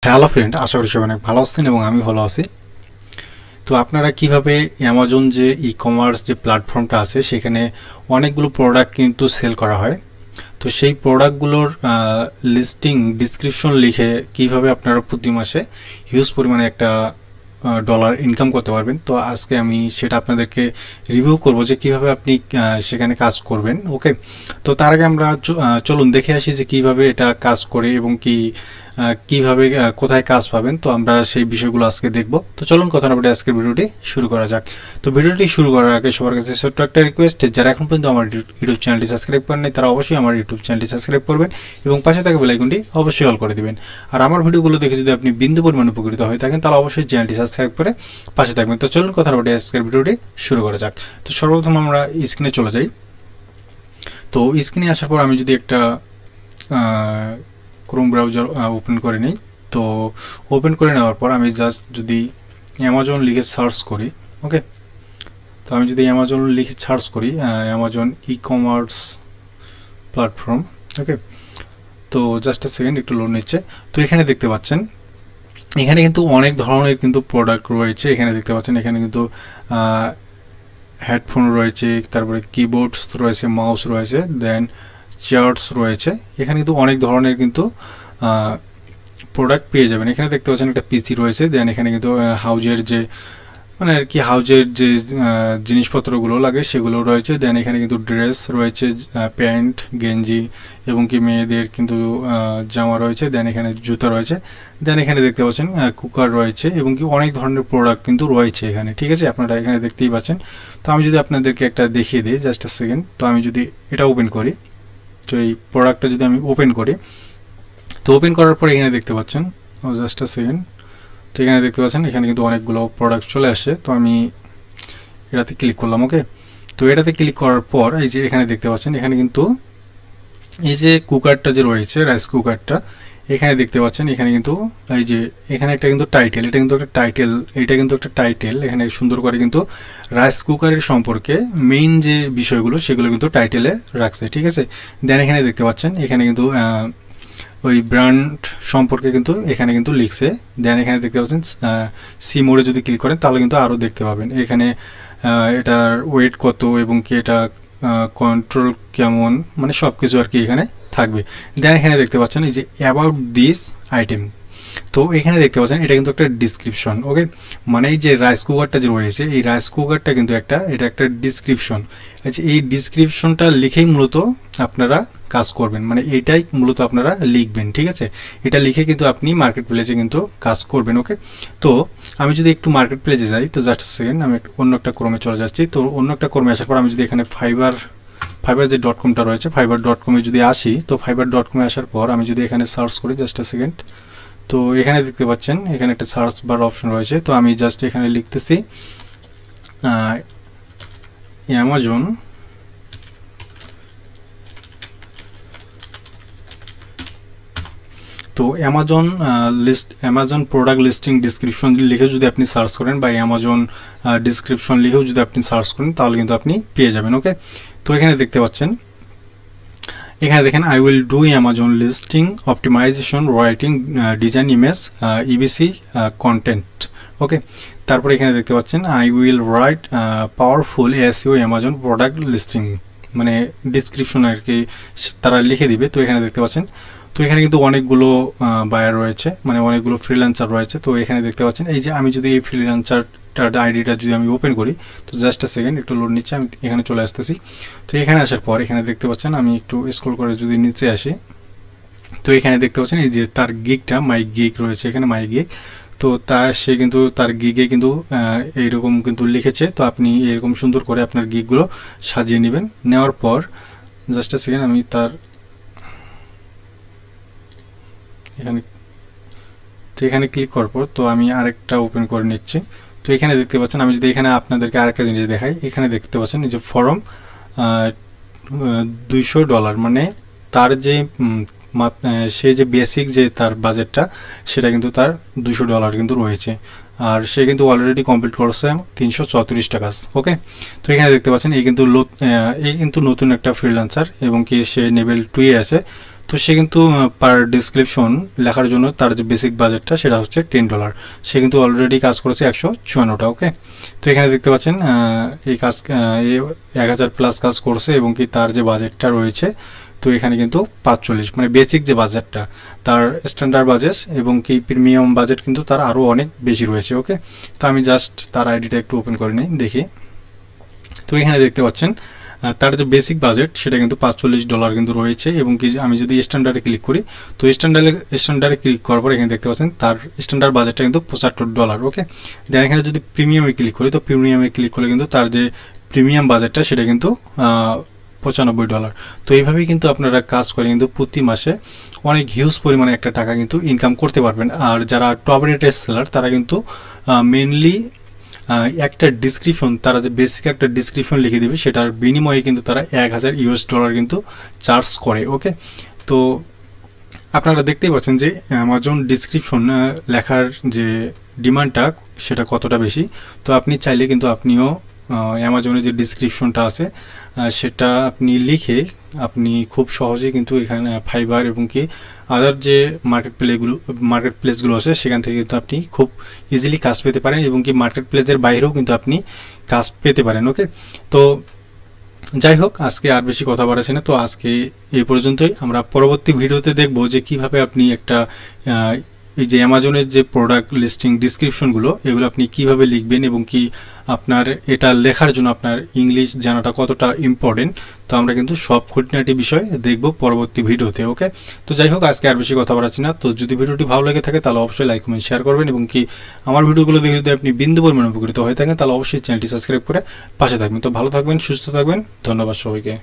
Hello friend, আশা করি সবাই অনেক ভালো আছেন এবং আমি ভালো আছি। তো আপনারা কিভাবে অ্যামাজন যে ই কমার্স যে প্ল্যাটফর্মটা আছে সেখানে অনেকগুলো প্রোডাক্ট কিন্তু সেল করা হয়। তো সেই প্রোডাক্টগুলোর লিস্টিং ডিসক্রিপশন লিখে কিভাবে আপনারা প্রতি মাসে হিউজ পরিমাণে একটা ডলার ইনকাম করতে পারবেন। তো আজকে আমি সেটা আপনাদেরকে রিভিউ করব যে কিভাবে আপনি সেখানে কাজ করবেন। ওকে, তো তার আগে আমরা চলুন দেখে আসি যে কিভাবে এটা কাজ করে এবং কিভাবে কোথায় কাজ পাবেন। তো আমরা সেই বিষয়গুলো আজকে দেখব। তো চলুন কথা না বলে আজকের ভিডিওটি শুরু করা যাক। তো ভিডিওটি শুরু করার আগে সবার কাছে ছোট্ট একটা রিকোয়েস্ট, যারা এখন পর্যন্ত আমার ইউটিউব চ্যানেলটি সাবস্ক্রাইব করেন নাই তারা অবশ্যই আমার ইউটিউব চ্যানেলটি সাবস্ক্রাইব করবেন এবং পাশে থাকা বেল আইকনটি অবশ্যই অল করে দিবেন। আর আমার ভিডিওগুলো দেখে যদি আপনি বিন্দু পরিমাণ উপকৃত হয়ে থাকেন তাহলে অবশ্যই চ্যানেলটি সাবস্ক্রাইব করে পাশে থাকবেন। তো চলুন কথা না বলে আজকের ভিডিওটি শুরু করা যাক। তো সর্বপ্রথম আমরা স্ক্রিনে চলে যাই। তো স্ক্রিনে আসার পর আমি যদি একটা ক্রোম ব্রাউজার ওপেন করে নিই, তো ওপেন করে নেওয়ার পর আমি জাস্ট যদি অ্যামাজন লিখে সার্চ করি, ওকে, তো আমি যদি অ্যামাজন লিখে সার্চ করি অ্যামাজন ই কমার্স প্ল্যাটফর্ম, ওকে, তো জাস্ট এ সেকেন্ড, একটু লোড নিচ্ছে। তো এখানে দেখতে পাচ্ছেন এখানে কিন্তু অনেক ধরনের কিন্তু প্রোডাক্ট রয়েছে। এখানে দেখতে পাচ্ছেন এখানে কিন্তু হেডফোন রয়েছে, তারপরে কিবোর্ডস রয়েছে, মাউস রয়েছে, দেন চেয়ার্স রয়েছে। এখানে কিন্তু অনেক ধরনের কিন্তু প্রোডাক্ট পেয়ে যাবেন। এখানে দেখতে পাচ্ছেন একটা পিসি রয়েছে, দেন এখানে কিন্তু হাউজের যে মানে আর কি হাউজের যে জিনিসপত্রগুলো লাগে সেগুলো রয়েছে। দেন এখানে কিন্তু ড্রেস রয়েছে, প্যান্ট, গেঞ্জি এবং কি মেয়েদের কিন্তু জামা রয়েছে। দেন এখানে জুতা রয়েছে। দেন এখানে দেখতে পাচ্ছেন কুকার রয়েছে এবং কি অনেক ধরনের প্রোডাক্ট কিন্তু রয়েছে এখানে, ঠিক আছে, আপনারা এখানে দেখতেই পাচ্ছেন। তো আমি যদি আপনাদেরকে একটা দেখিয়ে দিই, জাস্ট আ সেকেন্ড, তো আমি যদি এটা ওপেন করি, তো এই প্রোডাক্টটা যদি আমি ওপেন করি, তো ওপেন করার পর এখানে দেখতে পাচ্ছেন, জাস্ট আ সেকেন্ড, তো এখানে দেখতে পাচ্ছেন এখানে কিন্তু অনেকগুলো প্রোডাক্ট চলে আসে। তো আমি এটাতে ক্লিক করলাম, ওকে, তো এটাতে ক্লিক করার পর এই যে এখানে দেখতে পাচ্ছেন এখানে কিন্তু এই যে কুকারটা যে রয়েছে, রাইস কুকারটা, এখানে দেখতে পাচ্ছেন এখানে কিন্তু এই যে এখানে একটা কিন্তু টাইটেল, এটা কিন্তু একটা টাইটেল, এটা কিন্তু একটা টাইটেল এখানে সুন্দর করে কিন্তু রাইস কুকারের সম্পর্কে মেইন যে বিষয়গুলো সেগুলো কিন্তু টাইটেলে রাখছে, ঠিক আছে। দেন এখানে দেখতে পাচ্ছেন এখানে কিন্তু ওই ব্র্যান্ড সম্পর্কে কিন্তু এখানে কিন্তু লিখছে। দেন এখানে দেখতে পাচ্ছেন সি মোডে যদি ক্লিক করেন তাহলে কিন্তু আরও দেখতে পাবেন এখানে এটার ওয়েট কত এবং কি এটা কন্ট্রোল কেমন, মানে সব কিছু আর কি এখানে থাকবে। দেন এখানে দেখতে পাচ্ছেন এই যে অ্যাবাউট দিস আইটেম, তো এখানে দেখতে পাচ্ছেন এটা কিন্তু একটা ডিসক্রিপশন, ওকে, মানে এই যে রাইস কুকারটা যে রয়েছে এই রাইস কুকারটা কিন্তু এটা একটা ডিসক্রিপশন। আচ্ছা, এই ডিসক্রিপশনটা লিখেই মূলত আপনারা কাজ করবেন, মানে এইটাই মূলত আপনারা লিখবেন, ঠিক আছে। এটা লিখে কিন্তু আপনি মার্কেট প্লেসে কিন্তু কাজ করবেন, ওকে। তো আমি যদি একটু মার্কেট প্লেসে যাই, তো জাস্ট সেকেন্ড, আমি অন্য একটা ক্রমে চলে যাচ্ছি। তো অন্য একটা ক্রমে আসার পর আমি যদি এখানে ফাইবার যে .com রয়েছে, ফাইবার .com-এ যদি আসি, তো ফাইবার .com-এ আসার পর আমি যদি এখানে সার্চ করি, জাস্ট আ সেকেন্ড, তো এখানে দেখতে পাচ্ছেন এখানে একটা সার্চ বার অপশন রয়েছে। তো আমি জাস্ট এখানে লিখতেছি অ্যামাজন তো অ্যামাজন প্রোডাক্ট লিস্টিং ডিসক্রিপশন লিখে যদি আপনি সার্চ করেন বা অ্যামাজন ডিসক্রিপশন লিখেও যদি আপনি সার্চ করেন তাহলে কিন্তু আপনি পেয়ে যাবেন, ওকে। তো এখানে দেখতে পাচ্ছেন এখানে দেখেন I will do Amazon listing optimisation writing design image EBC content, okay. তারপরে এখানে দেখতে পাচ্ছেন I will write powerful SEO Amazon product listing, মানে ডিসক্রিপশন আর কি তারা লিখে দিবে। তো এখানে দেখতে পাচ্ছেন, তো এখানে কিন্তু অনেকগুলো বায়ার রয়েছে, মানে অনেকগুলো ফ্রিল্যান্সার রয়েছে। তো এখানে দেখতে পাচ্ছেন এই যে আমি যদি এই ফ্রিল্যান্সারটার আইডিটা যদি আমি ওপেন করি, তো জাস্ট আ সেকেন্ড, একটু লোড নিচ্ছে, আমি এখানে চলে আসতেছি। তো এখানে আসার পর এখানে দেখতে পাচ্ছেন আমি একটু স্ক্রল করে যদি নিচে আসি, তো এখানে দেখতে পাচ্ছেন এই যে তার গিগটা মাই গিগ রয়েছে, এখানে মাই গিগ, তো সে কিন্তু তার গিগে কিন্তু এইরকম কিন্তু লিখেছে। তো আপনি এরকম সুন্দর করে আপনার গিগগুলো সাজিয়ে নেবেন। নেওয়ার পর জাস্ট আ সেকেন্ড, আমি তার এখানে ক্লিক করার পর তো আমি আরেকটা ওপেন করে নিচ্ছি। তো এখানে দেখতে পাচ্ছেন আমি যদি এখানে আপনাদেরকে আরেকটা জিনিস দেখাই, এখানে দেখতে পাচ্ছেন এই যে ফরম $200, মানে তার যে সে যে বেসিক যে তার বাজেটটা সেটা কিন্তু তার $200 কিন্তু রয়েছে, আর সে কিন্তু অলরেডি কমপ্লিট করছে 334 টাকা, ওকে। তো এখানে দেখতে পাচ্ছেন এই কিন্তু নতুন একটা ফ্রিল্যান্সার এবং কি সে লেভেল 2-এ আছে। তো সে কিন্তু পার ডিসক্রিপশন লেখার জন্য তার যে বেসিক বাজেটটা সেটা হচ্ছে $10। সে কিন্তু অলরেডি কাজ করেছে 154টা। ওকে, তো এখানে দেখতে পাচ্ছেন এই কাজ 1000 প্লাস কাজ করছে এবং কি তার যে বাজেটটা রয়েছে, তো এখানে কিন্তু 45, মানে বেসিক যে বাজেটটা, তার স্ট্যান্ডার্ড বাজেট এবং কি প্রিমিয়াম বাজেট কিন্তু তার আরও অনেক বেশি রয়েছে। ওকে, তো আমি জাস্ট তার আইডিটা একটু ওপেন করে নিই, দেখি। তো এখানে দেখতে পাচ্ছেন তার যে বেসিক বাজেট সেটা কিন্তু $45 কিন্তু রয়েছে এবং কি আমি যদি স্ট্যান্ডার্ডে ক্লিক করি, তো স্ট্যান্ডার্ডে ক্লিক করার পর এখানে দেখতে পাচ্ছেন তার স্ট্যান্ডার্ড বাজেটটা কিন্তু $75। ওকে, দেন এখানে যদি প্রিমিয়ামে ক্লিক করি, তো প্রিমিয়ামে ক্লিক করলে কিন্তু তার যে প্রিমিয়াম বাজেটটা সেটা কিন্তু $95। তো এইভাবেই কিন্তু আপনারা কাজ করে কিন্তু প্রতি মাসে অনেক হিউজ পরিমাণে একটা টাকা কিন্তু ইনকাম করতে পারবেন। আর যারা টপ রেটের সেলার তারা কিন্তু মেনলি একটা ডিসক্রিপশন, তারা যে বেসিক একটা ডিসক্রিপশন লিখে দেবে সেটার বিনিময়ে কিন্তু তারা $1000 কিন্তু চার্জ করে। ওকে, তো আপনারা দেখতেই পাচ্ছেন যে অ্যামাজন ডিসক্রিপশন লেখার যে ডিমান্ডটা সেটা কতটা বেশি। তো আপনি চাইলে কিন্তু আপনিও অ্যামাজনের যে ডিসক্রিপশনটা আছে সেটা আপনি লিখে আপনি খুব সহজেই কিন্তু এখানে ফাইবার এবং কি আদার যে মার্কেট প্লেসগুলো আছে সেখান থেকে কিন্তু আপনি খুব ইজিলি কাজ পেতে পারেন এবং কি মার্কেট প্লেসের বাইরেও কিন্তু আপনি কাজ পেতে পারেন। ওকে, তো যাই হোক, আজকে আর বেশি কথা বাড়াচ্ছি না। তো আজকে এই পর্যন্তই। আমরা পরবর্তী ভিডিওতে দেখব যে কিভাবে আপনি একটা এই যে অ্যামাজনের যে প্রোডাক্ট লিস্টিং ডিসক্রিপশনগুলো এগুলো আপনি কিভাবে লিখবেন এবং কি আপনার এটা লেখার জন্য আপনার ইংলিশ জানাটা কতটা ইম্পর্টেন্ট। তো আমরা কিন্তু সব খুঁটিনাটি বিষয় দেখব পরবর্তী ভিডিওতে। ওকে, তো যাই হোক, আজকে আর বেশি কথা বাড়াচ্ছি না। তো যদি ভিডিওটি ভালো লেগে থাকে তাহলে অবশ্যই লাইক কমেন্ট শেয়ার করবেন এবং কি আমার ভিডিওগুলো দেখে যদি আপনি বিন্দু পরিমাণ উপকৃত হয়ে থাকেন তাহলে অবশ্যই চ্যানেলটি সাবস্ক্রাইব করে পাশে থাকবেন। তো ভালো থাকবেন, সুস্থ থাকবেন, ধন্যবাদ সবাইকে।